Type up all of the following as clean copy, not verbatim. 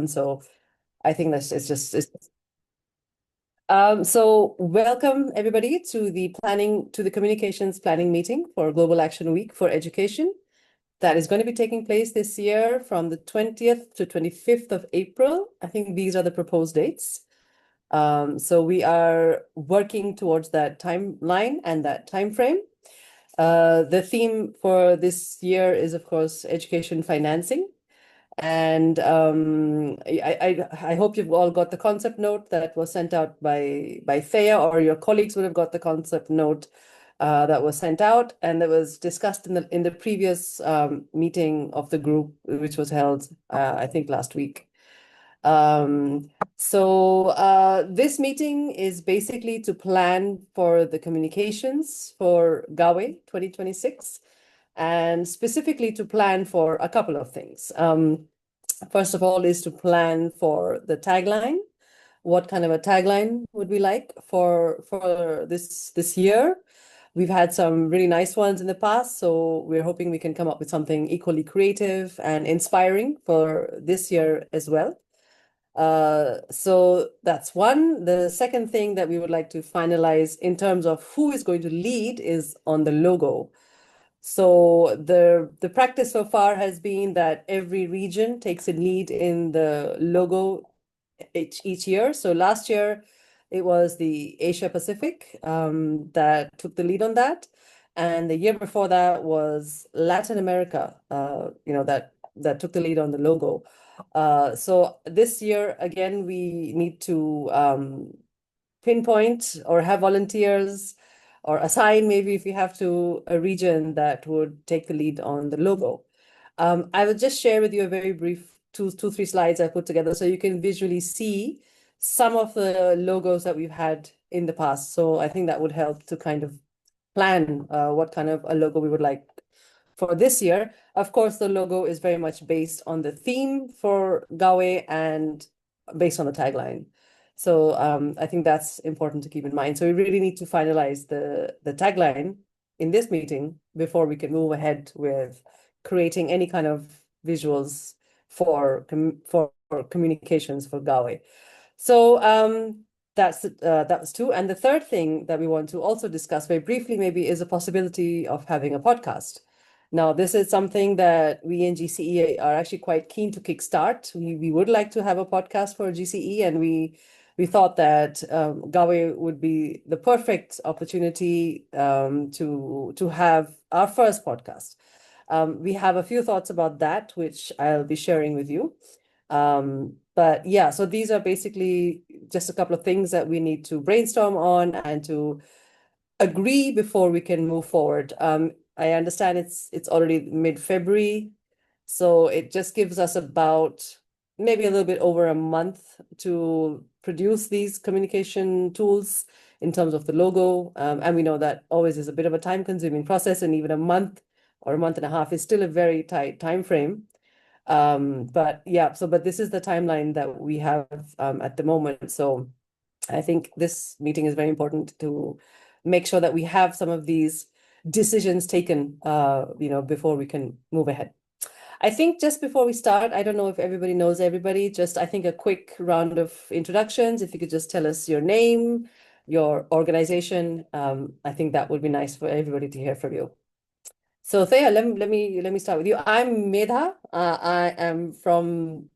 fun. So I think that's so welcome everybody to the communications planning meeting for Global Action Week for Education. That is going to be taking place this year from the 20th to 25th of April. I think these are the proposed dates. So we are working towards that timeline and that time frame. The theme for this year is, of course, education financing. And I hope you've all got the concept note that was sent out by Thea, or your colleagues would have got the concept note that was sent out and that was discussed in the previous meeting of the group, which was held I think last week. So this meeting is basically to plan for the communications for GAWE 2026, and specifically to plan for a couple of things. First of all is to plan for the tagline. What kind of a tagline would we like for this year? We've had some really nice ones in the past, so we're hoping we can come up with something equally creative and inspiring for this year as well. So that's one. The second thing that we would like to finalize in terms of who is going to lead is on the logo. So the practice so far has been that every region takes a lead in the logo each year. So last year it was the Asia Pacific that took the lead on that, and the year before that was Latin America. That took the lead on the logo. So this year again we need to pinpoint or have volunteers or assign, maybe if you have to, a region that would take the lead on the logo. I will just share with you a very brief three slides I put together so you can visually see some of the logos that we've had in the past. So I think that would help to kind of plan what kind of a logo we would like for this year. Of course, the logo is very much based on the theme for GAWE and based on the tagline. So I think that's important to keep in mind. So we really need to finalize the tagline in this meeting before we can move ahead with creating any kind of visuals for communications for GAWE. So that was two. And the third thing that we want to also discuss very briefly maybe is a possibility of having a podcast. Now, this is something that we in GCE are actually quite keen to kickstart. We would like to have a podcast for GCE, and we thought that GAWE would be the perfect opportunity to have our first podcast. We have a few thoughts about that, which I'll be sharing with you. But yeah, so these are basically just a couple of things that we need to brainstorm on and to agree before we can move forward. I understand it's already mid-February, so it just gives us about maybe a little bit over a month to produce these communication tools in terms of the logo. And we know that always is a bit of a time-consuming process, and even a month or a month and a half is still a very tight time frame. But yeah, but this is the timeline that we have at the moment. So I think this meeting is very important to make sure that we have some of these decisions taken, before we can move ahead. I think just before we start, I don't know if everybody knows everybody, just I think a quick round of introductions. If you could just tell us your name, your organization, I think that would be nice for everybody to hear from you. So Thea, let me start with you. I'm Medha. I am from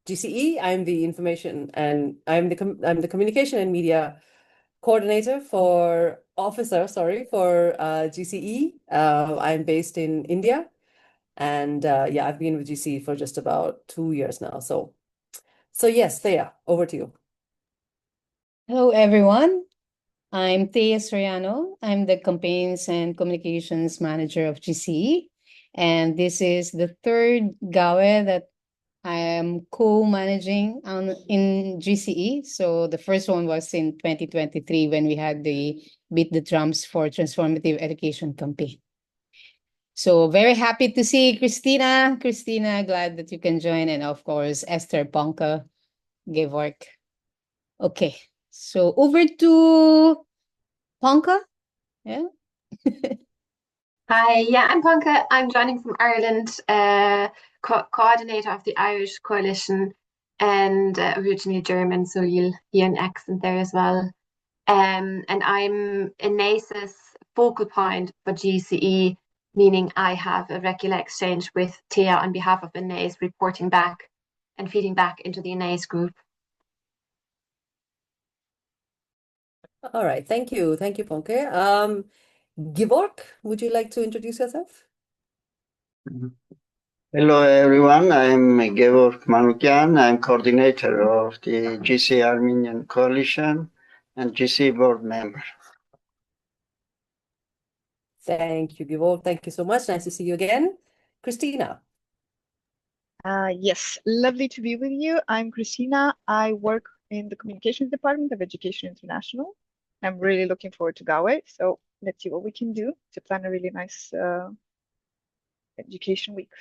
GCE. I'm the information and I'm the communication and media coordinator for GCE. I'm based in India, and yeah, I've been with GCE for just about 2 years now. So yes, Thea, over to you. Hello, everyone. I'm Thea Soriano. I'm the Campaigns and Communications Manager of GCE. And this is the third GAWE that I am co-managing in GCE. So the first one was in 2023 when we had the Beat the Drums for Transformative Education campaign. So very happy to see Christina. Christina, glad that you can join. And of course, Esther Ponca, Gevork. Okay, so over to Ponca. Yeah. Hi, yeah, I'm Ponca. I'm joining from Ireland, coordinator of the Irish Coalition and originally German, so you'll hear an accent there as well. And I'm ENASA's focal point for GCE, meaning I have a regular exchange with Thea on behalf of ENASE, reporting back and feeding back into the ENASE group. All right. Thank you. Thank you, Ponke. Gevorg, would you like to introduce yourself? Hello, everyone. I'm Gevorg Manukyan. I'm coordinator of the GC Armenian Coalition and GC board member. Thank you, Gevorg. Thank you so much. Nice to see you again. Christina. Yes, lovely to be with you. I'm Christina. I work in the communications department of Education International. I'm really looking forward to GAWE. So let's see what we can do to plan a really nice education week.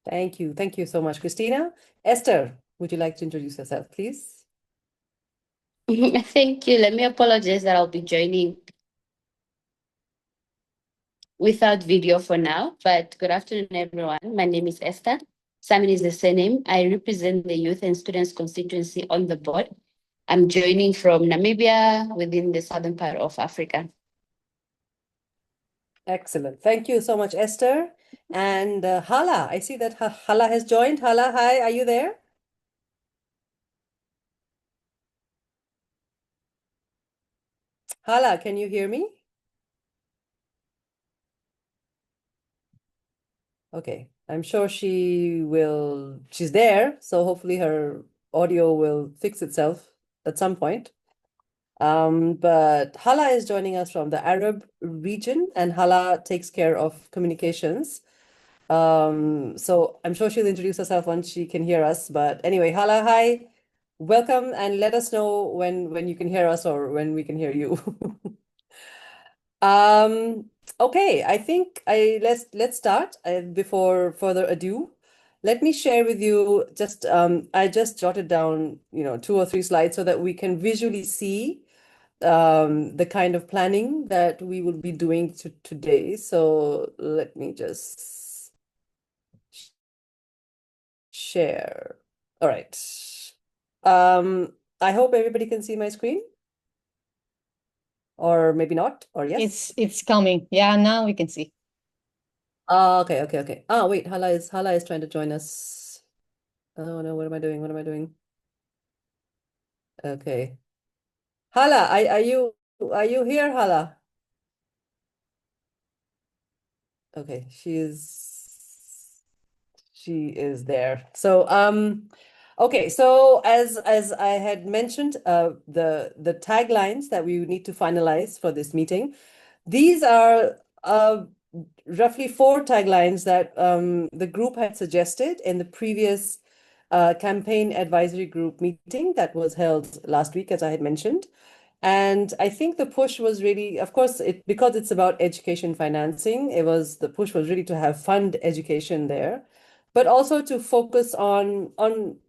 Thank you. Thank you so much, Christina. Esther, would you like to introduce yourself, please? Thank you. Let me apologize that I'll be joining without video for now, but good afternoon, everyone. My name is Esther. Samin is the surname. I represent the youth and students constituency on the board. I'm joining from Namibia within the southern part of Africa. Excellent. Thank you so much, Esther. And Hala, I see that Hala has joined. Hala, hi, are you there? Hala, can you hear me? Okay, I'm sure she's there, so hopefully her audio will fix itself at some point. But Hala is joining us from the Arab region, and Hala takes care of communications. So I'm sure she'll introduce herself once she can hear us. But anyway, Hala, hi, welcome, and let us know when you can hear us or when we can hear you. Okay, I think let's start. Before further ado, let me share with you just I just jotted down, 2 or 3 slides so that we can visually see the kind of planning that we will be doing today. So let me just share. All right. I hope everybody can see my screen, or maybe not, or yes. It's coming. Yeah, now we can see. Okay, okay, okay. Wait, Hala is trying to join us. Oh no, what am I doing? What am I doing? Okay. Hala, are you here, Hala? Okay, she is there. So okay, so as I had mentioned, the taglines that we need to finalize for this meeting, these are roughly 4 taglines that the group had suggested in the previous campaign advisory group meeting that was held last week, as I had mentioned. And I think the push was really, of course, because it's about education financing, the push was really to have fund education there, but also to focus on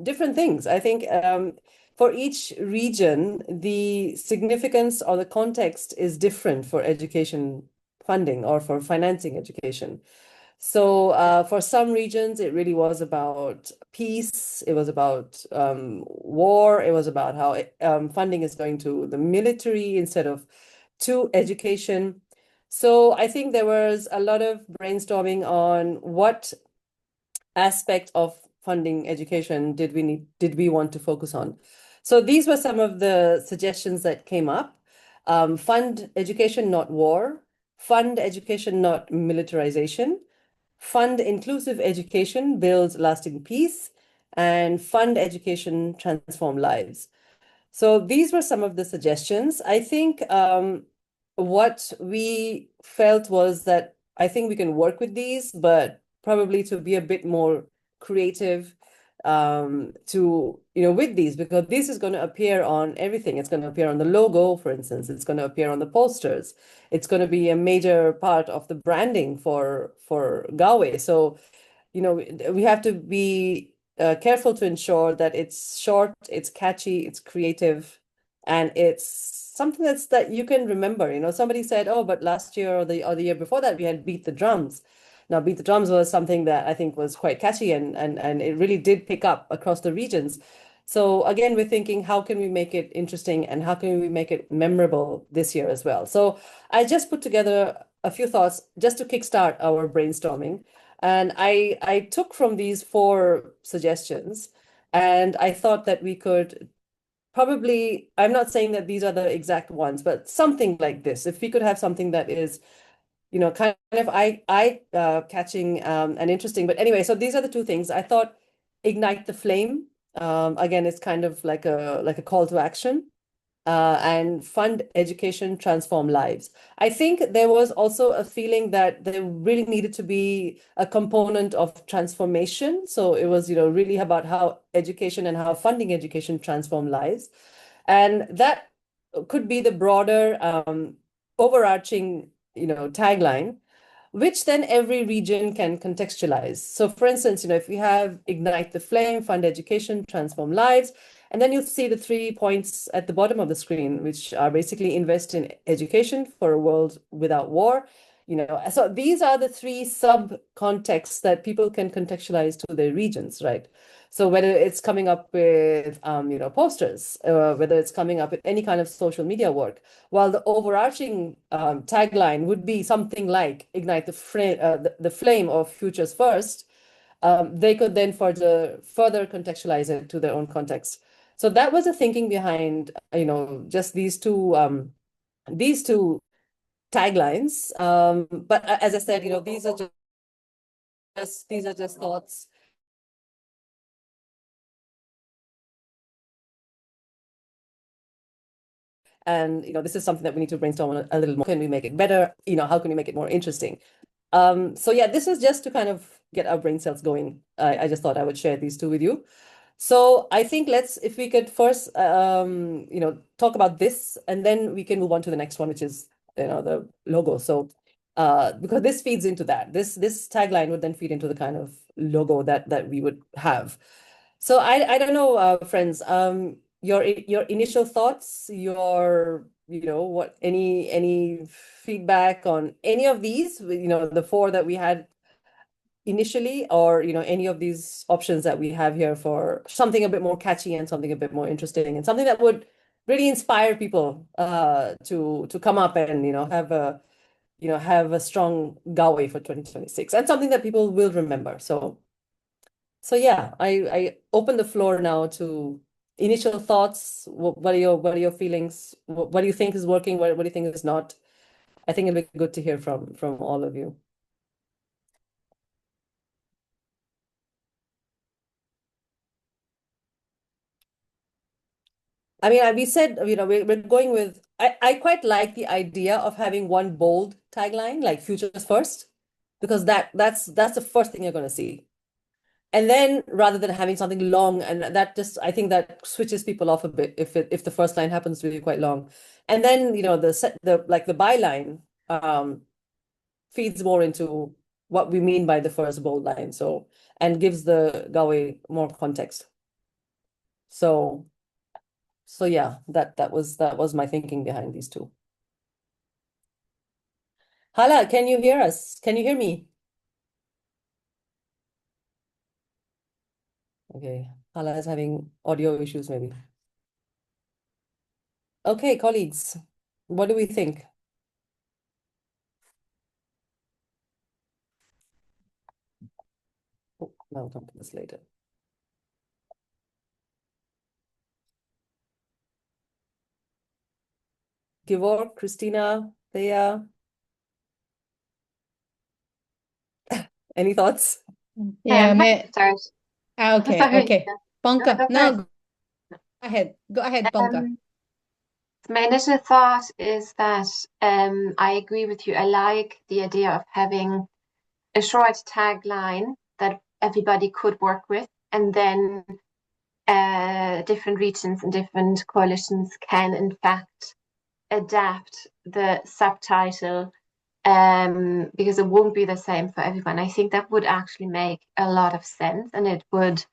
different things. I think for each region, the significance or the context is different for education funding or for financing education. So for some regions, it really was about peace. It was about war. It was about how funding is going to the military instead of to education. So I think there was a lot of brainstorming on what aspect of funding education did we want to focus on. So these were some of the suggestions that came up. Fund education, not war. Fund education, not militarization. Fund inclusive education, builds lasting peace. And fund education, transform lives. So these were some of the suggestions. I think what we felt was that I think we can work with these, but probably to be a bit more creative with these, because this is going to appear on everything. It's going to appear on the logo, for instance. It's going to appear on the posters. It's going to be a major part of the branding for GAWE. So we have to be careful to ensure that it's short, it's catchy, it's creative, and it's something that you can remember. Somebody said, "Oh, but last year or the year before that, we had beat the drums." Now, Beat the Drums was something that I think was quite catchy and it really did pick up across the regions. So again, we're thinking, how can we make it interesting and how can we make it memorable this year as well? So I just put together a few thoughts just to kickstart our brainstorming. And I took from these 4 suggestions, and I thought that we could probably, I'm not saying that these are the exact ones, but something like this. If we could have something that is, kind of eye catching and interesting. But anyway, so these are the 2 things. I thought ignite the flame. Again, it's kind of like a call to action. And fund education, transform lives. I think there was also a feeling that there really needed to be a component of transformation. So it was, really about how education and how funding education transform lives. And that could be the broader overarching, tagline, which then every region can contextualize. So for instance, if we have ignite the flame, fund education, transform lives, and then you'll see the 3 points at the bottom of the screen, which are basically invest in education for a world without war. So these are the 3 sub contexts that people can contextualize to their regions, right? So whether it's coming up with, posters, whether it's coming up with any kind of social media work, while the overarching tagline would be something like ignite the flame of futures first, they could then further contextualize it to their own context. So that was the thinking behind, just these two taglines. But as I said, these are just thoughts. And this is something that we need to brainstorm on a little more. Can we make it better? How can we make it more interesting? So yeah, this is just to kind of get our brain cells going. I just thought I would share these 2 with you. So I think if we could first, talk about this, and then we can move on to the next one, which is, the logo. So, because this feeds into that, this tagline would then feed into the kind of logo that we would have. So I don't know, friends, your initial thoughts, what any feedback on any of these, the 4 that we had initially, or any of these options that we have here for something a bit more catchy and something a bit more interesting and something that would really inspire people to come up and have a strong GAWE for 2026 and something that people will remember. So yeah, I open the floor now to initial thoughts. What are your feelings? What do you think is working? What do you think is not? I think it'll be good to hear from all of you. I mean, we said, we're going with, I quite like the idea of having one bold tagline, like futures first, because that's the first thing you're going to see. And then rather than having something long, and I think that switches people off a bit if the first line happens to be quite long. And then, the byline feeds more into what we mean by the first bold line. So, and gives the GAWE more context. So yeah, that was my thinking behind these 2. Hala, can you hear us? Can you hear me? Okay, Hala is having audio issues maybe. Okay, colleagues, what do we think? Oh, I'll come to this later. Givor, Christina, Thea, any thoughts? Yeah, I can start. okay, Sorry. okay. Yeah. Ponka, Go no, first. go ahead. Go ahead, Ponka. My initial thought is that I agree with you. I like the idea of having a short tagline that everybody could work with, and then different regions and different coalitions can, in fact, adapt the subtitle because it won't be the same for everyone. I think that would actually make a lot of sense, and it would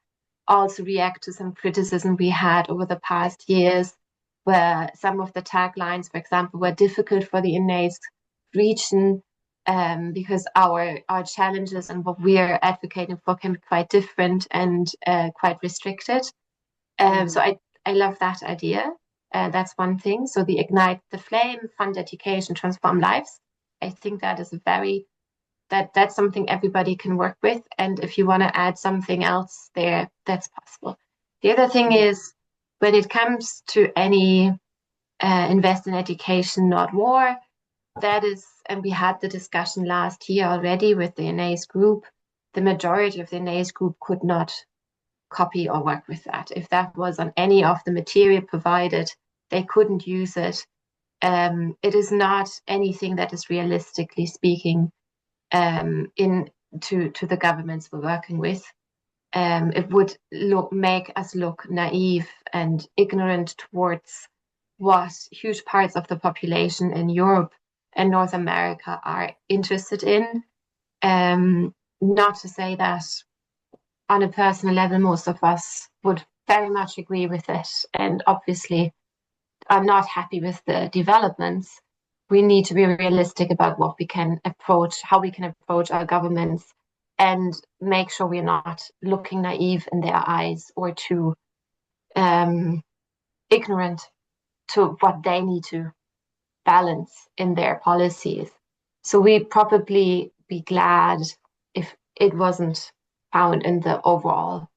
also react to some criticism we had over the past years, where some of the taglines, for example, were difficult for the innate region because our challenges and what we are advocating for can be quite different and quite restricted. So I love that idea. That's one thing. So the Ignite the Flame, Fund Education, Transform Lives. I think that is that's something everybody can work with. And if you want to add something else there, that's possible. The other thing is when it comes to any invest in education, not war, that is, and we had the discussion last year already with the Anais group, the majority of the Anais group could not copy or work with that. If that was on any of the material provided, they couldn't use it. It is not anything that is realistically speaking to the governments we're working with. It would make us look naive and ignorant towards what huge parts of the population in Europe and North America are interested in. Not to say that on a personal level, most of us would very much agree with it, and obviously are not happy with the developments. We need to be realistic about what we can approach, how we can approach our governments, and make sure we're not looking naive in their eyes or too ignorant to what they need to balance in their policies. So we'd probably be glad if it wasn't found in the overall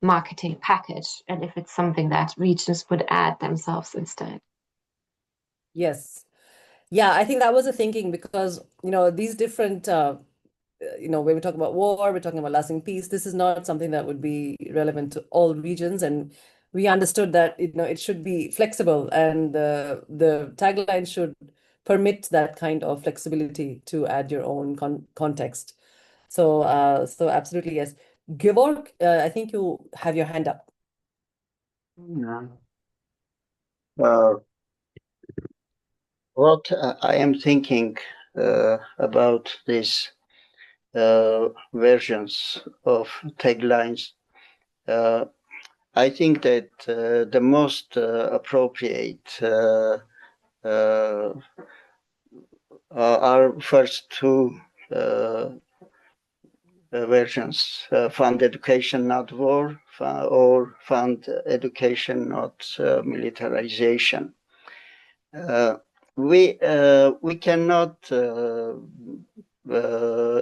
marketing package, and if it's something that regions would add themselves instead. Yes. Yeah, I think that was the thinking because, these different, when we talk about war, we're talking about lasting peace. This is not something that would be relevant to all regions. And we understood that, it should be flexible and the tagline should permit that kind of flexibility to add your own context. So absolutely, yes. Georg, I think you have your hand up. Yeah. What I am thinking about these versions of taglines, I think that the most appropriate are first two versions: fund education, not war, or fund education, not militarization. We cannot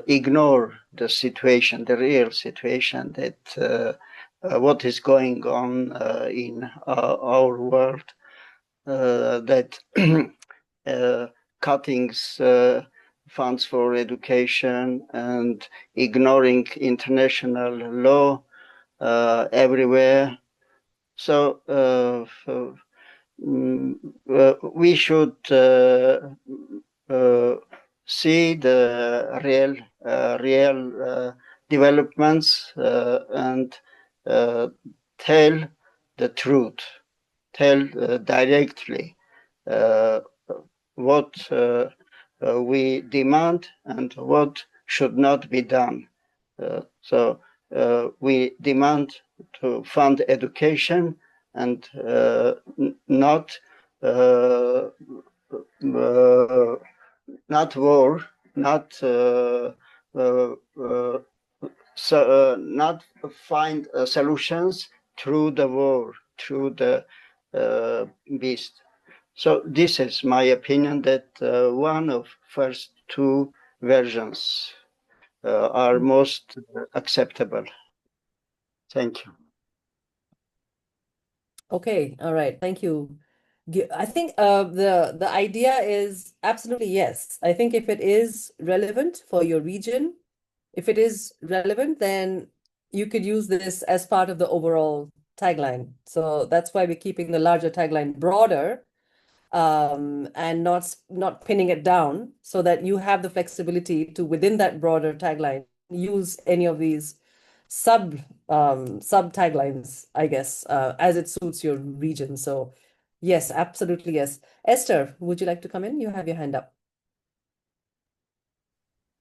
ignore the situation, the real situation that what is going on in our world, that cuttings funds for education and ignoring international law everywhere. So we should see the real developments and tell the truth, tell directly what we demand and what should not be done. So we demand to fund education and not war, not find solutions through the war, through the beast. So this is my opinion that one of first two versions are most acceptable. Thank you. Okay, all right. Thank you. I think the idea is absolutely yes. I think if it is relevant for your region, if it is relevant, then you could use this as part of the overall tagline. So that's why we're keeping the larger tagline broader, and not pinning it down, so that you have the flexibility to, within that broader tagline, use any of these sub taglines, I guess, as it suits your region. So yes, absolutely, yes. Esther, would you like to come in? You have your hand up.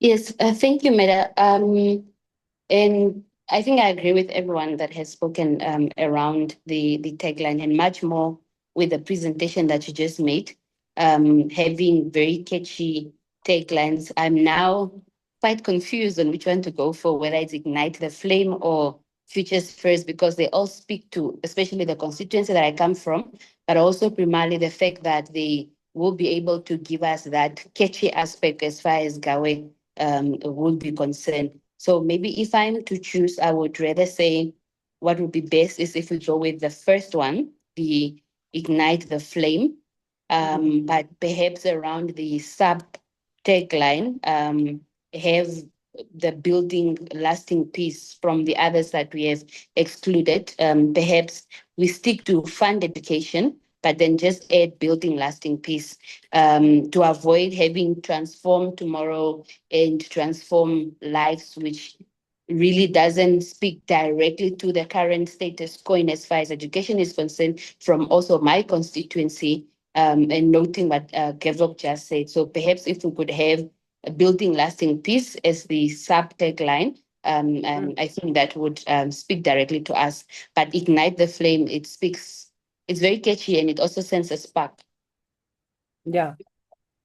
Yes, thank you, Meda. And I think I agree with everyone that has spoken around the tagline, and much more with the presentation that you just made, having very catchy taglines, I'm now quite confused on which one to go for, whether it's Ignite the Flame or Futures First, because they all speak to, especially the constituency that I come from, but also primarily the fact that they will be able to give us that catchy aspect as far as GAWE would be concerned. So maybe if I'm to choose, I would rather say what would be best is if we go with the first one, the Ignite the Flame, but perhaps around the sub tagline, have the building lasting peace from the others that we have excluded. Perhaps we stick to fund education, but then just add building lasting peace to avoid having transform tomorrow and transform lives, which really doesn't speak directly to the current status quo in as far as education is concerned from also my constituency, and noting what Kevok just said. So perhaps if we could have a building lasting peace as the sub tagline, I think that would speak directly to us. But Ignite the Flame, it speaks, it's very catchy and it also sends a spark. Yeah.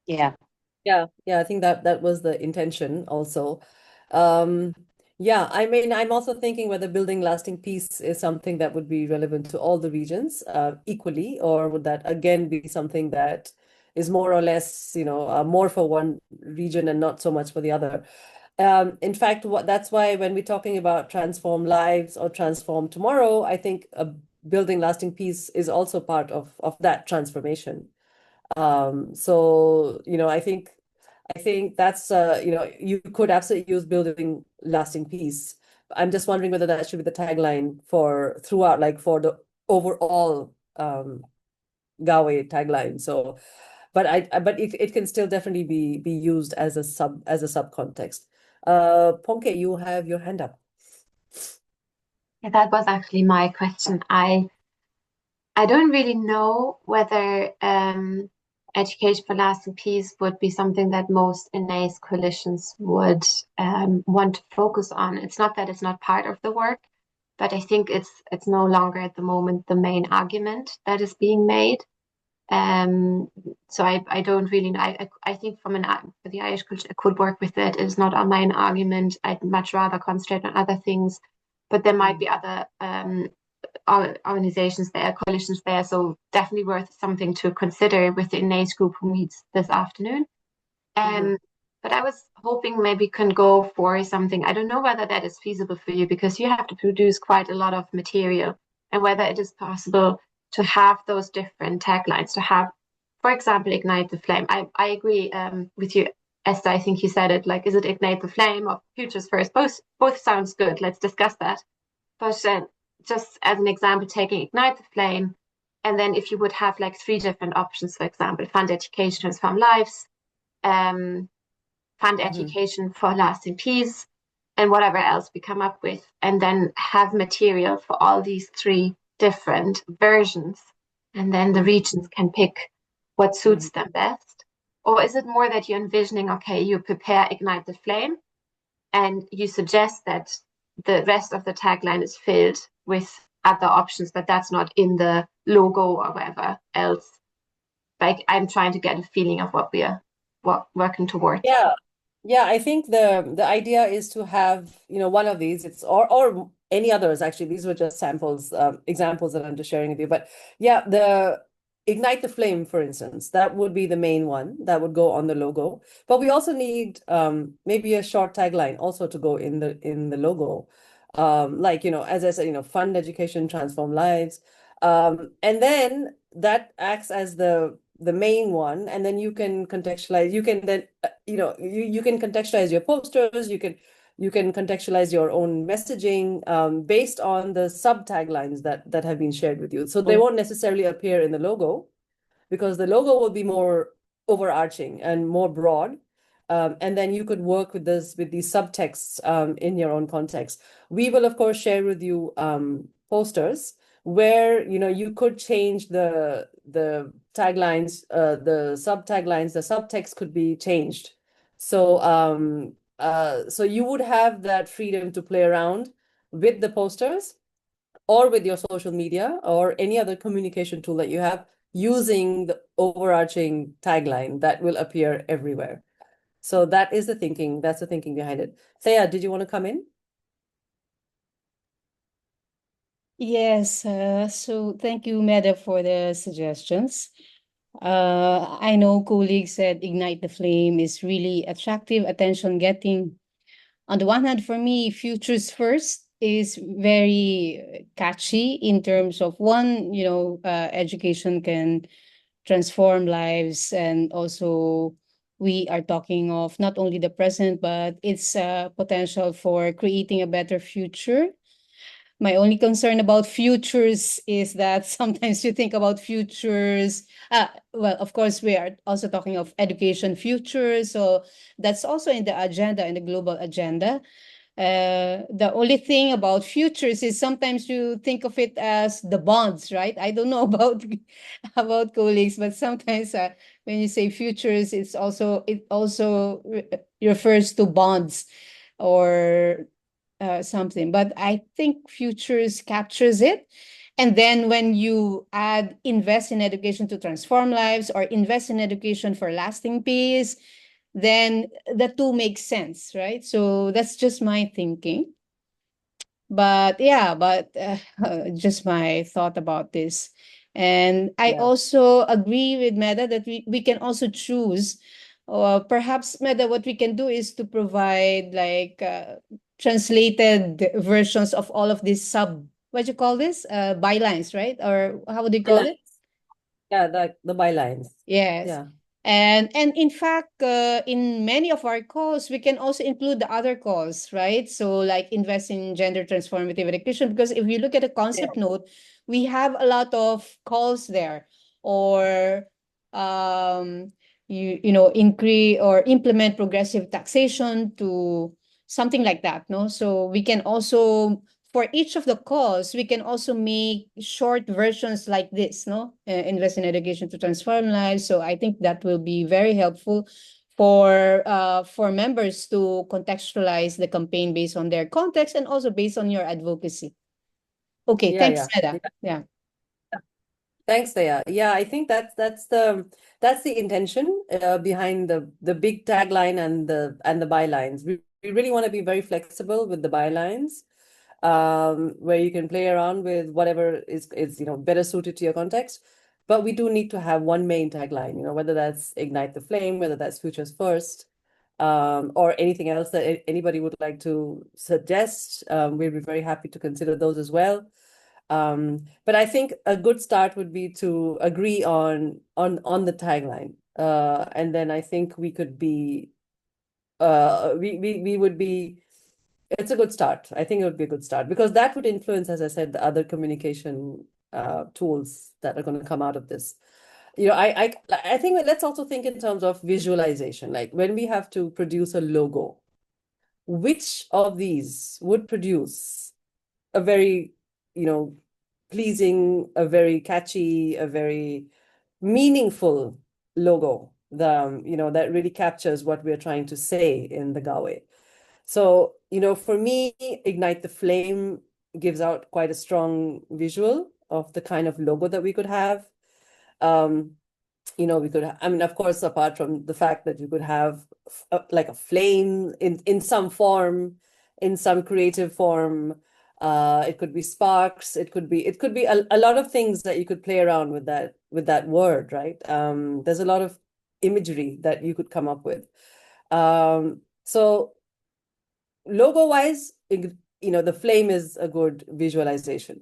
Yeah. Yeah, I think that was the intention also. Yeah, I mean, I'm also thinking whether building lasting peace is something that would be relevant to all the regions equally, or would that again be something that is more or less, more for one region and not so much for the other. In fact, that's why when we're talking about transform lives or transform tomorrow, I think building lasting peace is also part of that transformation. So, I think that's you could absolutely use building lasting peace. I'm just wondering whether that should be the tagline for throughout, like for the overall GAWE tagline. So, but it can still definitely be used as a sub context. Ponke, you have your hand up. Yeah, that was actually my question. I don't really know whether education for lasting peace would be something that most NA's coalitions would want to focus on. It's not that it's not part of the work, but I think it's no longer at the moment the main argument that is being made. So I don't really know. I think for the Irish culture, I could work with it. It's not a main argument. I'd much rather concentrate on other things, but there might be other organizations there, coalitions there. So definitely worth something to consider with the NA's group who meets this afternoon. But I was hoping maybe can go for something. I don't know whether that is feasible for you because you have to produce quite a lot of material, and whether it is possible to have those different taglines, to have, for example, Ignite the Flame. I agree with you, Esther. I think you said it, like, is it Ignite the Flame or Futures First? Both sounds good. Let's discuss that. But just as an example, taking Ignite the Flame, and then if you would have like 3 different options, for example, fund education, transform lives, fund education for lasting peace, and whatever else we come up with, and then have material for all these 3 different versions, and then the regions can pick what suits them best? Or is it more that you're envisioning, okay, you prepare Ignite the Flame, and you suggest that the rest of the tagline is filled with other options, but that's not in the logo or whatever else? Like, I'm trying to get a feeling of what we're working towards. Yeah, I think the idea is to have, one of these, it's or any others actually. These were just samples, examples that I'm just sharing with you. But yeah, the Ignite the Flame, for instance, that would be the main one that would go on the logo. But we also need maybe a short tagline also to go in the logo. Like, as I said, fund education, transform lives. And then that acts as the main one, and then you can contextualize, you can then you can contextualize your posters, you can contextualize your own messaging based on the sub taglines that have been shared with you. So they won't necessarily appear in the logo, because the logo will be more overarching and more broad. And then you could work with these subtexts in your own context. We will, of course, share with you posters where you could change the taglines, the sub taglines, the subtext could be changed. So so you would have that freedom to play around with the posters or with your social media or any other communication tool that you have, using the overarching tagline that will appear everywhere. So that is the thinking. That's the thinking behind it. Thea, did you want to come in? Yes, so thank you, Meda, for the suggestions. I know colleagues said Ignite the Flame is really attractive, attention getting. On the one hand, for me, Futures First is very catchy in terms of one, education can transform lives, and also we are talking of not only the present, but its potential for creating a better future. My only concern about futures is that sometimes you think about futures. Well, of course, we are also talking of education futures. So that's also in the agenda, in the global agenda. The only thing about futures is sometimes you think of it as the bonds, right? I don't know about about colleagues, but sometimes when you say futures, it also refers to bonds or something. But I think futures captures it. And then when you add invest in education to transform lives or invest in education for lasting peace, then the two make sense, right? So that's just my thinking. But yeah, just my thought about this. And I Yeah. also agree with Meda that we can also choose, perhaps Meda, what we can do is to provide like translated versions of all of these what you call this? Bylines, right? Or how would you call it? Yeah, the bylines. Yes. Yeah. And in fact, in many of our calls, we can also include the other calls, right? So like invest in gender transformative education, because if you look at the concept note, we have a lot of calls there, or um, increase or implement progressive taxation to something like that, no? So we can also, for each of the calls, we can also make short versions like this, no? Invest in education to transform lives. So I think that will be very helpful for members to contextualize the campaign based on their context and also based on your advocacy. Okay, Yeah, thanks, yeah. Meda. Yeah. Thanks, Thea. Yeah, I think that's the intention behind the big tagline and the bylines. We really want to be very flexible with the bylines, where you can play around with whatever is better suited to your context. But we do need to have one main tagline, whether that's Ignite the Flame, whether that's Futures First, or anything else that anybody would like to suggest. We'll be very happy to consider those as well. But I think a good start would be to agree on the tagline. And then I think we could be we would be it's a good start. I think it would be a good start because that would influence, as I said, the other communication tools that are going to come out of this. I think let's also think in terms of visualization. Like when we have to produce a logo, which of these would produce a very, pleasing, a very catchy, a very meaningful logo, that really captures what we're trying to say in the GAWE. So, for me, Ignite the Flame gives out quite a strong visual of the kind of logo that we could have. We could, I mean, of course, apart from the fact that you could have like a flame in some form, in some creative form. It could be sparks. It could be a lot of things that you could play around with that word, right? There's a lot of imagery that you could come up with. So logo wise, the flame is a good visualization.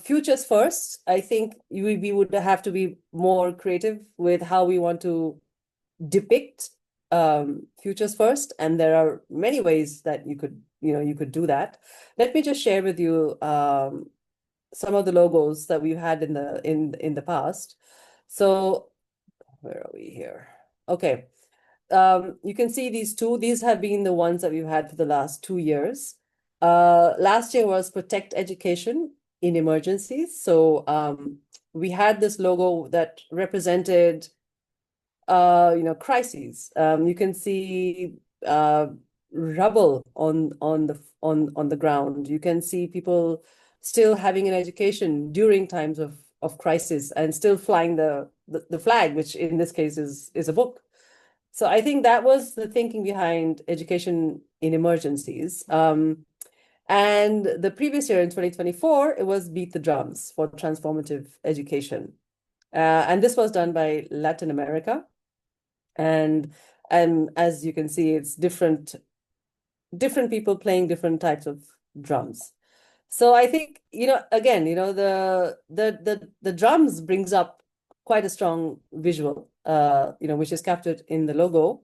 Futures first, I think we would have to be more creative with how we want to depict futures first, and there are many ways that you could do that. Let me just share with you some of the logos that we've had in the past. So where are we here? Okay. You can see these two. These have been the ones that we've had for the last 2 years. Last year was Protect Education in Emergencies. So we had this logo that represented, crises. You can see rubble on the ground. You can see people still having an education during times of crisis and still flying the flag, which in this case is a book. So I think that was the thinking behind education in emergencies. And the previous year in 2024, it was Beat the Drums for Transformative Education. And this was done by Latin America. And as you can see, it's different people playing different types of drums. So I think, again, the drums brings up quite a strong visual, which is captured in the logo.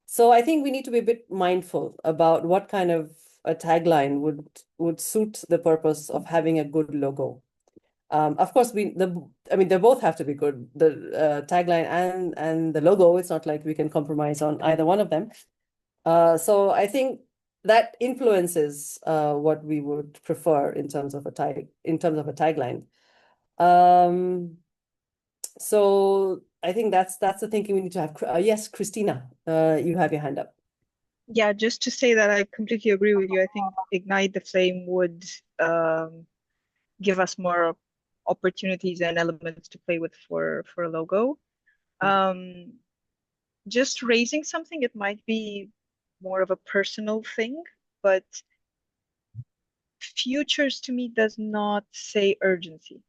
So I think we need to be a bit mindful about what kind of a tagline would suit the purpose of having a good logo. Of course, they both have to be good. The tagline and the logo. It's not like we can compromise on either one of them. So I think that influences what we would prefer in terms of a tagline. So I think that's the thinking we need to have. Yes, Christina, you have your hand up. Yeah, just to say that I completely agree with you. I think Ignite the Flame would give us more opportunities and elements to play with for a logo. Just raising something, it might be more of a personal thing, but futures to me does not say urgency.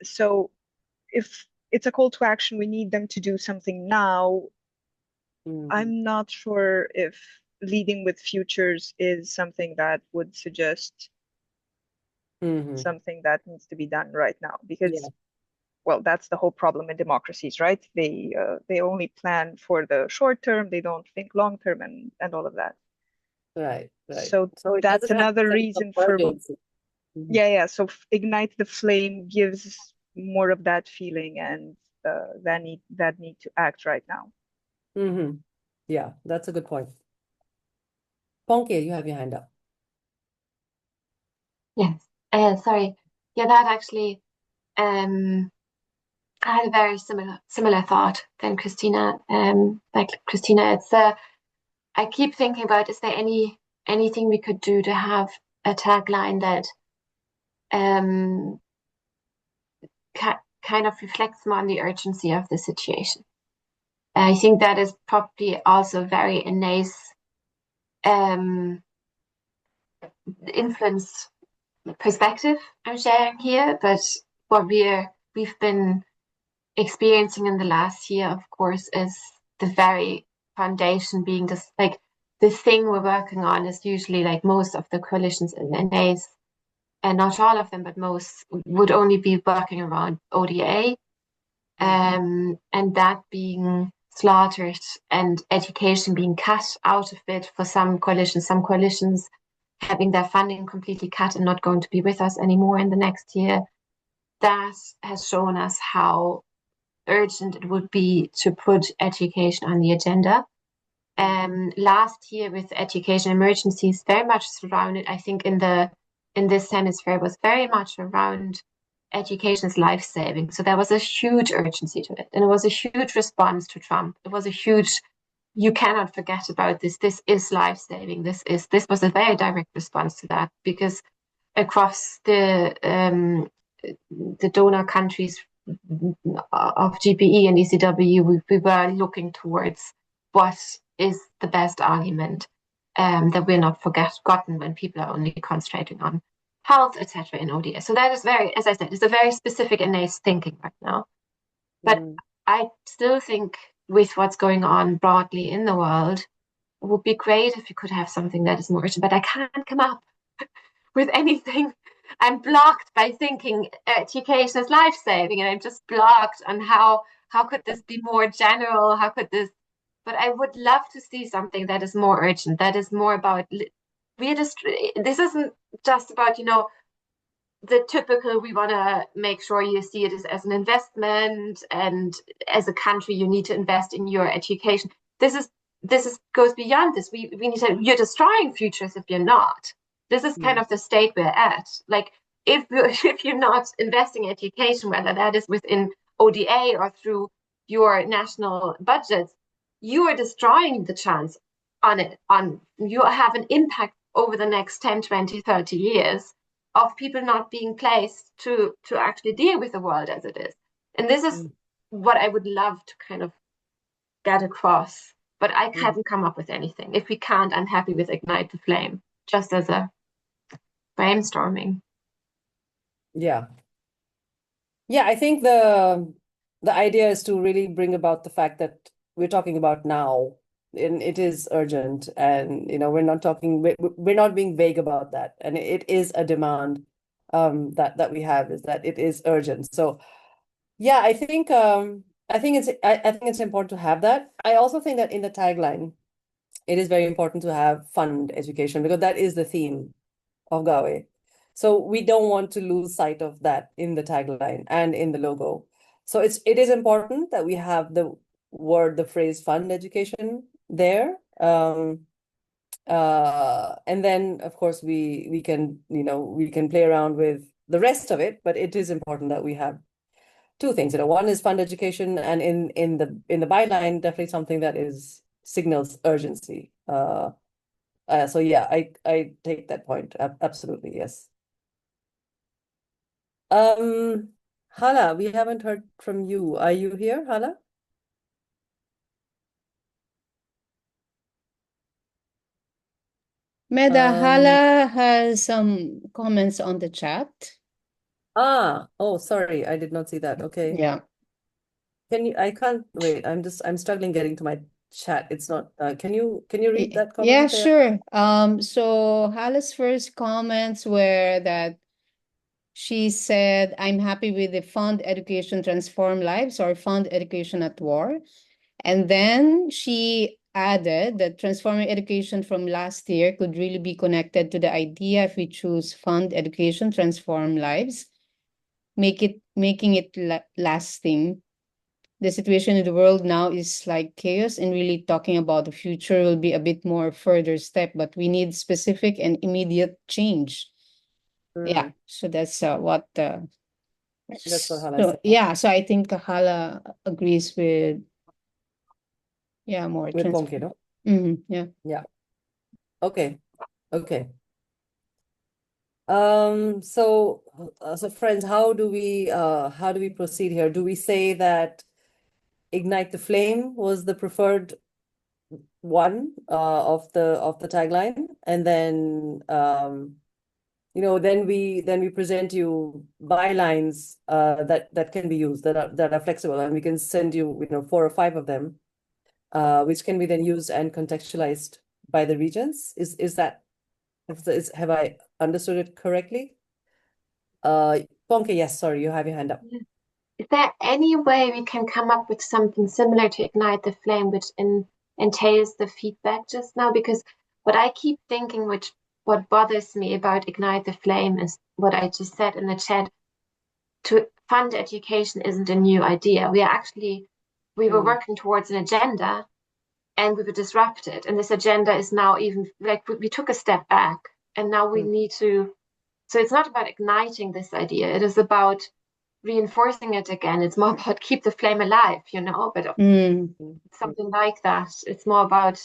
So if it's a call to action, we need them to do something now. I'm not sure if leading with futures is something that would suggest something that needs to be done right now, because well, that's the whole problem in democracies, right? They only plan for the short term, they don't think long term and all of that. Right. So it that's doesn't have another sense of reason for urgency. yeah. So Ignite the Flame gives more of that feeling and that need to act right now. Yeah, that's a good point. Ponke, you have your hand up. Yes. Sorry. Yeah, that actually, I had a very similar thought than Christina. Like Christina, it's I keep thinking about, is there anything we could do to have a tagline that kind of reflects more on the urgency of the situation. I think that is probably also very Inae's influence perspective I'm sharing here, but what we've been experiencing in the last year, of course, is the very foundation being just like the thing we're working on is usually like most of the coalitions in Inae's, and not all of them, but most would only be working around ODA, and that being slaughtered and education being cut out of it for some coalitions having their funding completely cut and not going to be with us anymore in the next year. That has shown us how urgent it would be to put education on the agenda. Last year with education emergencies very much surrounded, I think in this hemisphere was very much around education is life-saving. So there was a huge urgency to it. And it was a huge response to Trump. It was a huge, you cannot forget about this. This is life-saving. This was a very direct response to that, because across the donor countries of GPE and ECW, we were looking towards what is the best argument that we're not forgotten when people are only concentrating on health, etc. in ODA. So that is very, as I said, it's a very specific Inae's thinking right now. But I still think with what's going on broadly in the world, it would be great if you could have something that is more urgent, but I can't come up with anything. I'm blocked by thinking education is life-saving, and I'm just blocked on how could this be more general? How could this? But I would love to see something that is more urgent, that is more about this isn't just about, the typical, we want to make sure you see it as an investment, and as a country you need to invest in your education. This goes beyond this. We need to, you're destroying futures if you're not. This is kind of the state we're at. Like if you're not investing in education, whether that is within ODA or through your national budgets, you are destroying the chance on it. You have an impact over the next 10, 20, 30 years of people not being placed to actually deal with the world as it is. And this is what I would love to kind of get across. But I hadn't come up with anything. If we can't, I'm happy with ignite the flame, just as a brainstorming. Yeah. Yeah, I think the idea is to really bring about the fact that we're talking about now, and it is urgent, and we're not talking we're not being vague about that, and it is a demand that we have, is that it is urgent. So yeah, I think it's important to have that. I also think that in the tagline, it is very important to have fund education, because that is the theme of GAWE. So we don't want to lose sight of that in the tagline and in the logo. So it is important that we have the phrase fund education there. And then of course we can, we can play around with the rest of it, but it is important that we have two things. One is fund education, and in the byline, definitely something that signals urgency. So yeah, I take that point. Absolutely, yes. Hala, we haven't heard from you. Are you here, Hala? Meda, Hala has some comments on the chat. Oh, sorry, I did not see that. Okay. Yeah. I can't wait. I'm struggling getting to my chat. It's not, can you read that Yeah, comment there? sure. So Hala's first comments were that she said, I'm happy with the Fund Education Transform Lives, or Fund Education at War. And then she added that transforming education from last year could really be connected to the idea if we choose Fund Education Transform Lives, making it lasting. The situation in the world now is like chaos, and really talking about the future will be a bit more further step, but we need specific and immediate change. Yeah, so that's what Hala so said. so I think Hala agrees with more With Ponke, no? Yeah. Yeah. Okay. So friends, how do we proceed here? Do we say that Ignite the Flame was the preferred one of the tagline, and then then we present you bylines that can be used, that are flexible, and we can send you 4 or 5 of them, which can be then used and contextualized by the regions. Have I understood it correctly? Ponke, yes, sorry, you have your hand up. Is there any way we can come up with something similar to Ignite the Flame, which entails the feedback just now? Because what I keep thinking, what bothers me about Ignite the Flame, is what I just said in the chat. To fund education isn't a new idea. We were working towards an agenda, and we were disrupted. And this agenda is now even like we took a step back, and now we need to. So it's not about igniting this idea. It is about reinforcing it again. It's more about keep the flame alive, but something like that. It's more about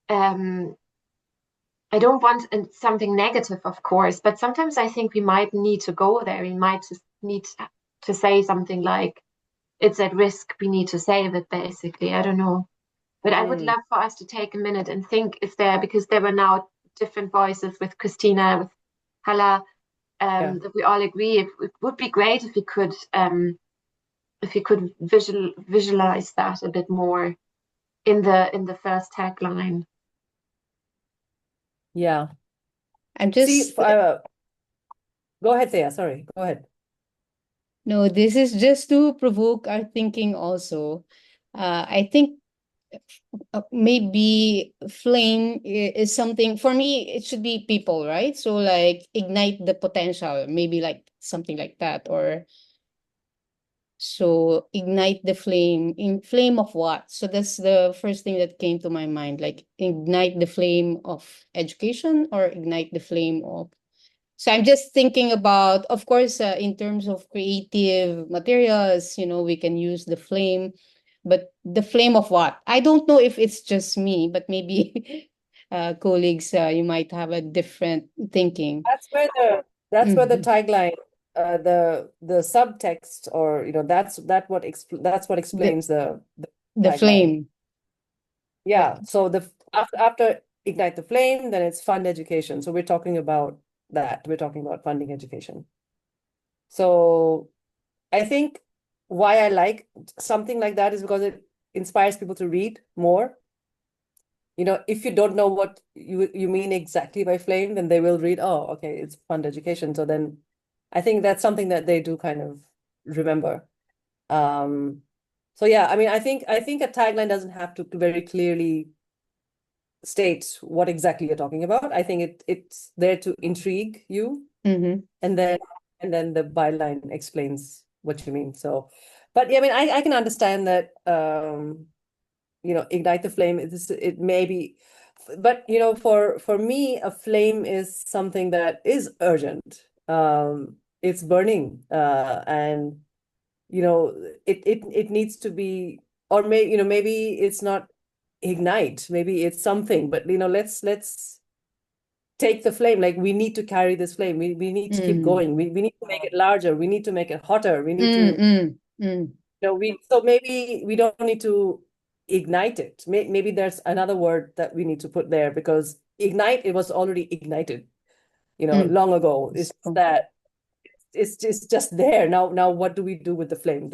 I don't want something negative, of course, but sometimes I think we might need to go there. We might just need to say something like, it's at risk, we need to save it, basically. I don't know. But I would love for us to take a minute and think, because there were now different voices with Christina, with Hala, that we all agree it would be great if we could visualize that a bit more in the first tagline. Yeah. I'm just go ahead, Thea. Sorry, go ahead. No, this is just to provoke our thinking also. I think maybe flame is something, for me, it should be people, right? So like ignite the potential, maybe like something like that, or so ignite the flame. In flame of what? So that's the first thing that came to my mind, like ignite the flame of education, or ignite the flame of. So I'm just thinking about, of course, in terms of creative materials, we can use the flame, but the flame of what? I don't know if it's just me, but maybe colleagues, you might have a different thinking. That's where the tagline, the subtext, or that's what explains the The tagline. flame. Yeah. So after Ignite the Flame, then it's fund education. So we're talking about that. We're talking about funding education. So I think why I like something like that is because it inspires people to read more. You know, if you don't know what you mean exactly by flame, then they will read, oh, okay, it's fund education. So then I think that's something that they do kind of remember. So yeah, I mean, I think a tagline doesn't have to very clearly state what exactly you're talking about. I think it's there to intrigue you, Mm-hmm. and then the byline explains what you mean. So, but yeah, I mean, I can understand that. You know, ignite the flame. It may be, but you know, for me, a flame is something that is urgent. It's burning, and you know, it needs to be, or maybe it's not ignite, maybe it's something, but you know, let's take the flame. Like, we need to carry this flame. We need to keep going. We need to make it larger. We need to make it hotter. We need to, so maybe we don't need to ignite it. Maybe there's another word that we need to put there, because ignite, it was already ignited, long ago. It's that it's just there. Now what do we do with the flame?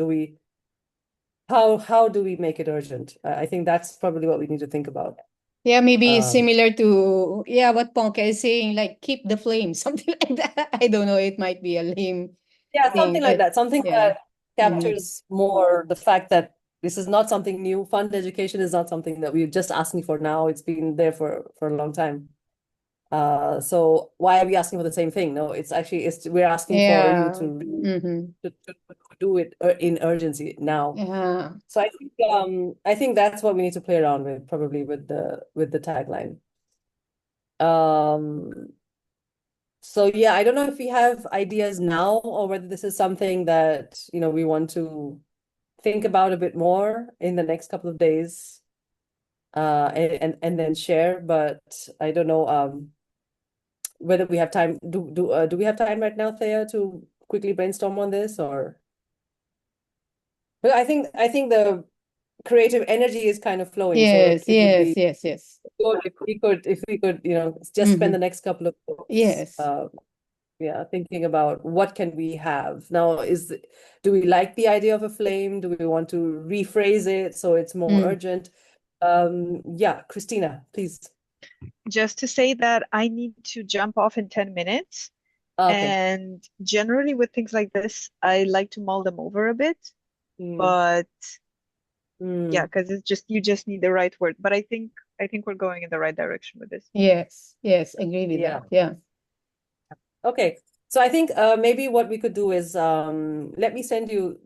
How do we make it urgent? I think that's probably what we need to think about. Yeah, maybe similar to what Ponka is saying, like keep the flame, something like that. I don't know. It might be a lame Yeah, thing. something like that. Something that captures more the fact that this is not something new. Fund education is not something that we're just asking for now. It's been there for a long time. So why are we asking for the same thing? No, it's actually we're asking for you to do it in urgency now. Yeah. So I think that's what we need to play around with, probably with the tagline. So yeah, I don't know if we have ideas now, or whether this is something that we want to think about a bit more in the next couple of days, and then share. But I don't know whether we have time. Do we have time right now, Thea, to quickly brainstorm on this, or? But I think the creative energy is kind of flowing. Yes, So it would be yes. good if we could just spend the next couple of days, Yes. Thinking about what can we have now. Do we like the idea of a flame? Do we want to rephrase it so it's more urgent? Christina, please. Just to say that I need to jump off in 10 minutes. Okay. And generally with things like this, I like to mull them over a bit. But yeah, because you just need the right word. But I think we're going in the right direction with this. Yes, agree with that. Yeah. Okay. So I think maybe what we could do is let me send you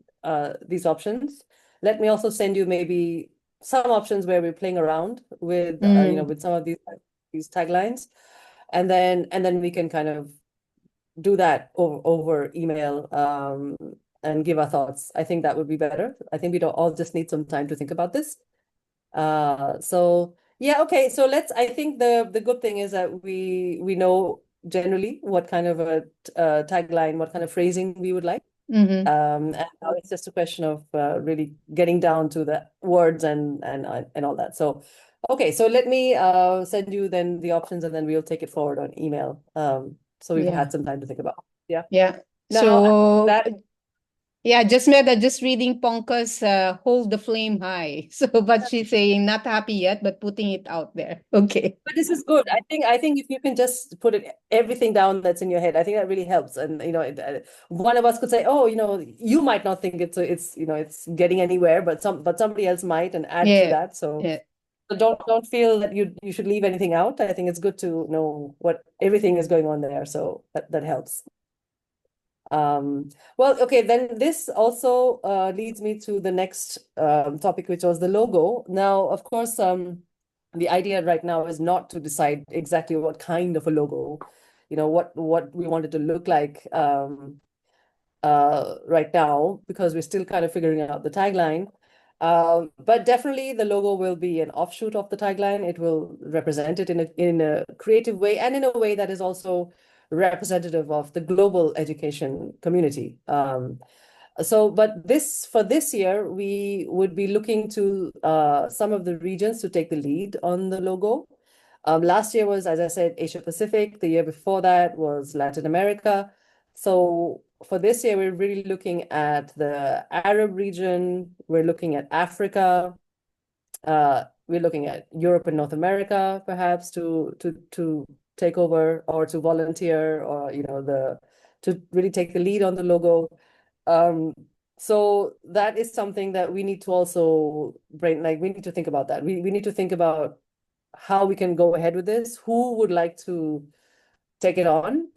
these options. Let me also send you maybe some options where we're playing around with with some of these taglines, and then we can kind of do that over email and give our thoughts. I think that would be better. I think we don't all just need some time to think about this. So yeah, okay. So I think the good thing is that we know generally what kind of a tagline, what kind of phrasing we would like. And now it's just a question of really getting down to the words and all that. So okay, so let me send you then the options, and then we'll take it forward on email. So we've had some time to think about. Yeah. Now, that just reading Ponka's hold the flame high. So, but she's saying not happy yet, but putting it out there. Okay. But this is good. I think if you can just put everything down that's in your head, I think that really helps. And one of us could say, oh, you might not think it's getting anywhere, but somebody else might, and add to that. So don't feel that you should leave anything out. I think it's good to know what everything is going on there. So that helps. Well, okay, then this also leads me to the next topic, which was the logo. Now, of course, the idea right now is not to decide exactly what kind of a logo, what we want it to look like right now, because we're still kind of figuring out the tagline. But definitely the logo will be an offshoot of the tagline. It will represent it in a creative way, and in a way that is also representative of the global education community. So, but for this year, we would be looking to some of the regions to take the lead on the logo. Last year was, as I said, Asia Pacific. The year before that was Latin America. So for this year, we're really looking at the Arab region. We're looking at Africa. We're looking at Europe and North America, perhaps to take over or to volunteer, or to really take the lead on the logo. So that is something that we need to also we need to think about that. We need to think about how we can go ahead with this. Who would like to take it on?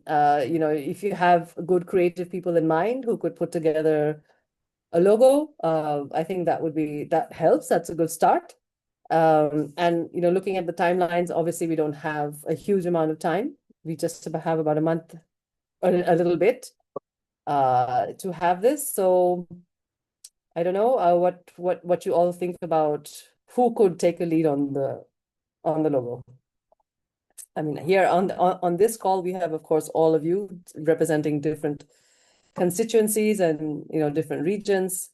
If you have good creative people in mind who could put together a logo, I think that helps. That's a good start. And looking at the timelines, obviously we don't have a huge amount of time. We just have about a month, a little bit, to have this. So I don't know what you all think about who could take a lead on the logo. I mean, here on this call, we have, of course, all of you representing different constituencies and different regions.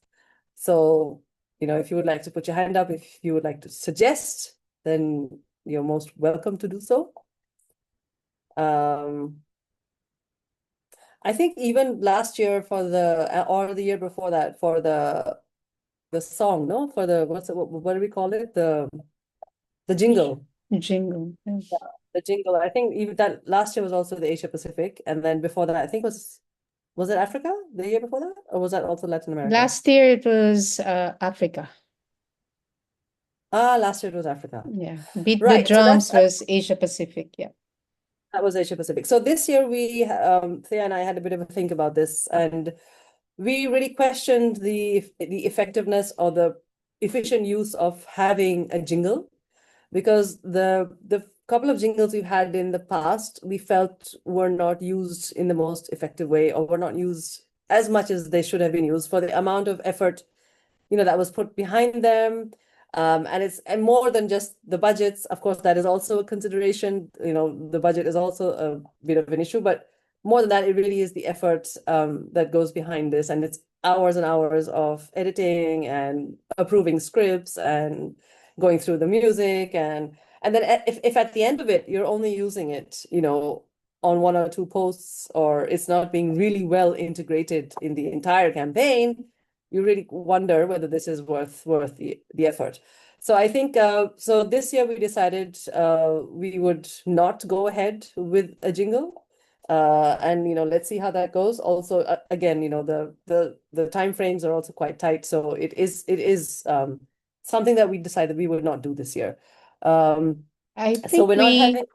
So if you would like to put your hand up, if you would like to suggest, then you're most welcome to do so. I think even last year or the year before that, for the song, no, for the what do we call it? The jingle. Jingle. Yeah. The jingle. I think even that last year was also the Asia Pacific, and then before that, I think was it Africa the year before that, or was that also Latin America? Last year it was Africa. Last year it was Africa. Yeah. Beat the Right. Drums was Asia Pacific. Yeah. That was Asia Pacific. So this year Thea and I had a bit of a think about this, and we really questioned the effectiveness or the efficient use of having a jingle, because the couple of jingles we've had in the past, we felt were not used in the most effective way, or were not used as much as they should have been used for the amount of effort that was put behind them. And it's more than just the budgets. Of course, that is also a consideration. The budget is also a bit of an issue, but more than that, it really is the effort that goes behind this. And it's hours and hours of editing and approving scripts and going through the music. And then if at the end of it, you're only using it, on one or two posts, or it's not being really well integrated in the entire campaign, you really wonder whether this is worth the effort. So I think so this year we decided we would not go ahead with a jingle, and let's see how that goes. Also, again, the timeframes are also quite tight, so it is something that we decided we would not do this year. I So think we're not having.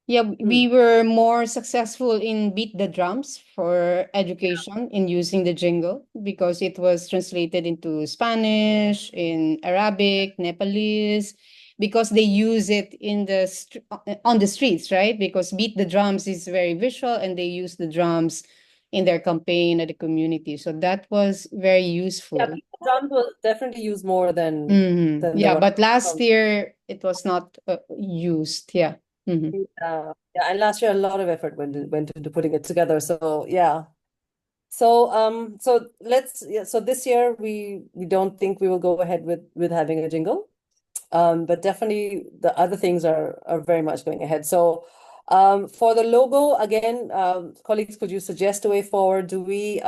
we were more successful in Beat the Drums for education in using the jingle, because it was translated into Spanish, in Arabic, Nepalese, because they use it on the streets, right? Because Beat the Drums is very visual, and they use the drums in their campaign at the community. So that was very useful. Yeah, Beat the Drums was definitely used more than Mm-hmm. Yeah, but last from. year it was not used. Yeah. Mm-hmm. Yeah, and last year a lot of effort went into putting it together. So yeah. So so this year we don't think we will go ahead with having a jingle. But definitely the other things are very much going ahead. So for the logo, again, colleagues, could you suggest a way forward? Do we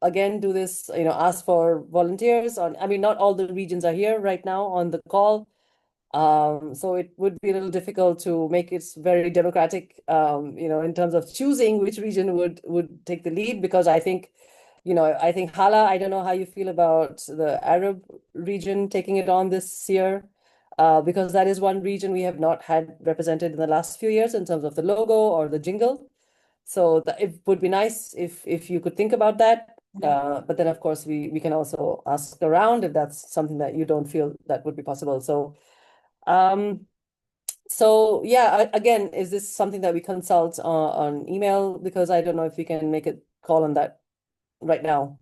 again do this, ask for volunteers on, I mean, not all the regions are here right now on the call. So it would be a little difficult to make it very democratic, in terms of choosing which region would take the lead, because I think Hala, I don't know how you feel about the Arab region taking it on this year, because that is one region we have not had represented in the last few years in terms of the logo or the jingle. So it would be nice if you could think about that. But then, of course, we can also ask around if that's something that you don't feel that would be possible. So yeah, again, is this something that we consult on email? Because I don't know if we can make a call on that right now.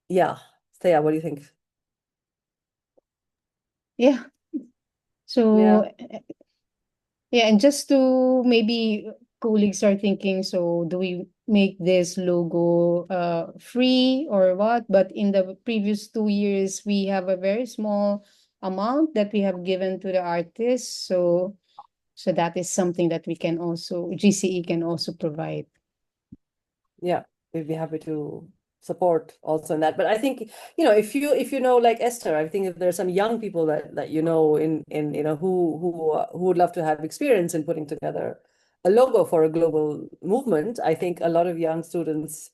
Yeah. Thea, what do you think? Yeah. So yeah, and just to maybe colleagues are thinking, so do we make this logo free or what, but in the previous 2 years we have a very small amount that we have given to the artists. So that is something that we can also, GCE can also provide. Yeah, we'd be happy to support also in that. But I think, if you know, like Esther, I think if there's some young people that you know in who would love to have experience in putting together a logo for a global movement, I think a lot of young students,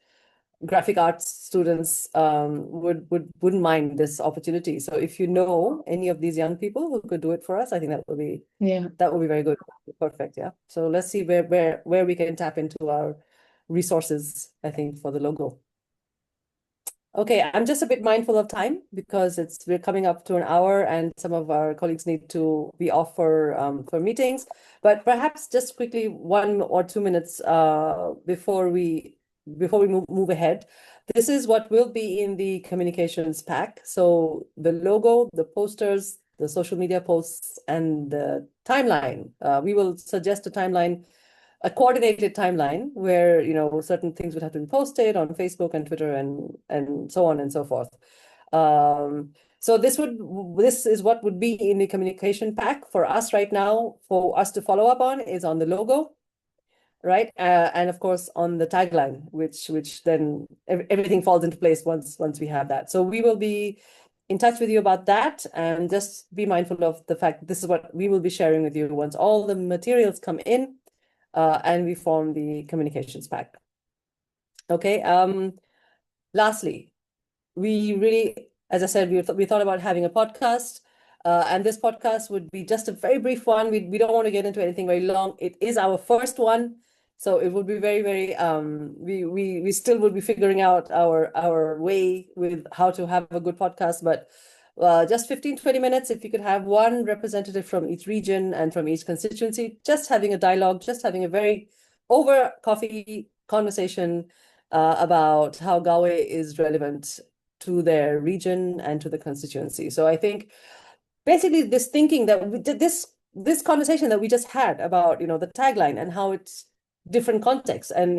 graphic arts students, wouldn't mind this opportunity. So if you know any of these young people who could do it for us, I think that would be very good. Perfect. Yeah. So let's see where we can tap into our resources, I think, for the logo. Okay, I'm just a bit mindful of time because we're coming up to an hour and some of our colleagues need to be off for meetings. But perhaps just quickly 1 or 2 minutes before we move ahead. This is what will be in the communications pack. So the logo, the posters, the social media posts, and the timeline. We will suggest a coordinated timeline where certain things would have to be posted on Facebook and Twitter and so on and so forth. So this is what would be in the communication pack for us right now. For us to follow up on is on the logo, right? And of course on the tagline, which then everything falls into place once we have that. So we will be in touch with you about that, and just be mindful of the fact that this is what we will be sharing with you once all the materials come in. And we form the communications pack. Okay. Lastly, we really, as I said, we thought about having a podcast, and this podcast would be just a very brief one. We don't want to get into anything very long. It is our first one, so it would be very, very. We still would be figuring out our way with how to have a good podcast, but. Just 15-20 minutes, if you could have one representative from each region and from each constituency, just having a dialogue, just having a very over coffee conversation about how GAWE is relevant to their region and to the constituency. So I think basically this thinking that we did this conversation that we just had about the tagline and how it's different contexts, and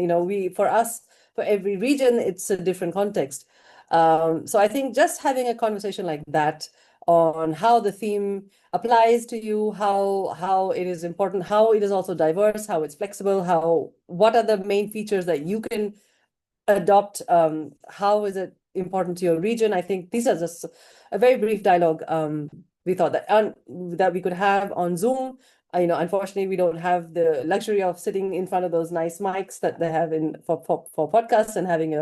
for us, for every region it's a different context. So I think just having a conversation like that on how the theme applies to you, how it is important, how it is also diverse, how it's flexible, what are the main features that you can adopt, how is it important to your region. I think these are just a very brief dialogue we thought that we could have on Zoom. Unfortunately, we don't have the luxury of sitting in front of those nice mics that they have for podcasts and having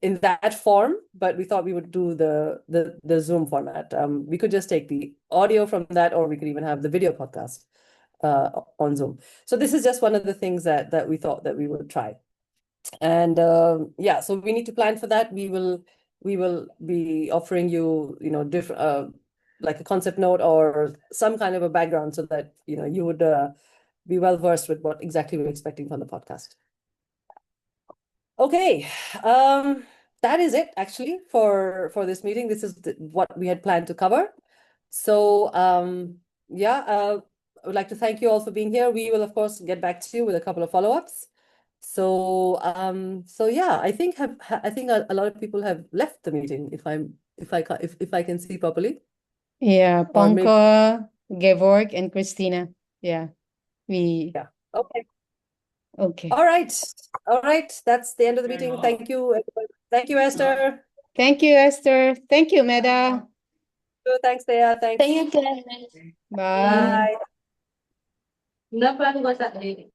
in that form, but we thought we would do the Zoom format. We could just take the audio from that, or we could even have the video podcast on Zoom. So this is just one of the things that we thought that we would try. And yeah, so we need to plan for that. We will be offering you, different like a concept note or some kind of a background so that you would be well versed with what exactly we're expecting from the podcast. Okay, that is it actually for this meeting. This is what we had planned to cover. So yeah, I would like to thank you all for being here. We will of course get back to you with a couple of follow-ups. So yeah, I think a lot of people have left the meeting if I can see properly. Yeah, Ponko, Gevorg, and Christina. Yeah, yeah. Okay. Okay. All right. That's the end of the meeting. Thank you, everybody. Thank you, Esther. Thank you, Esther. Thank you, Meda. Thanks, Thea. Thanks. Thank you, Karen. Bye. Bye.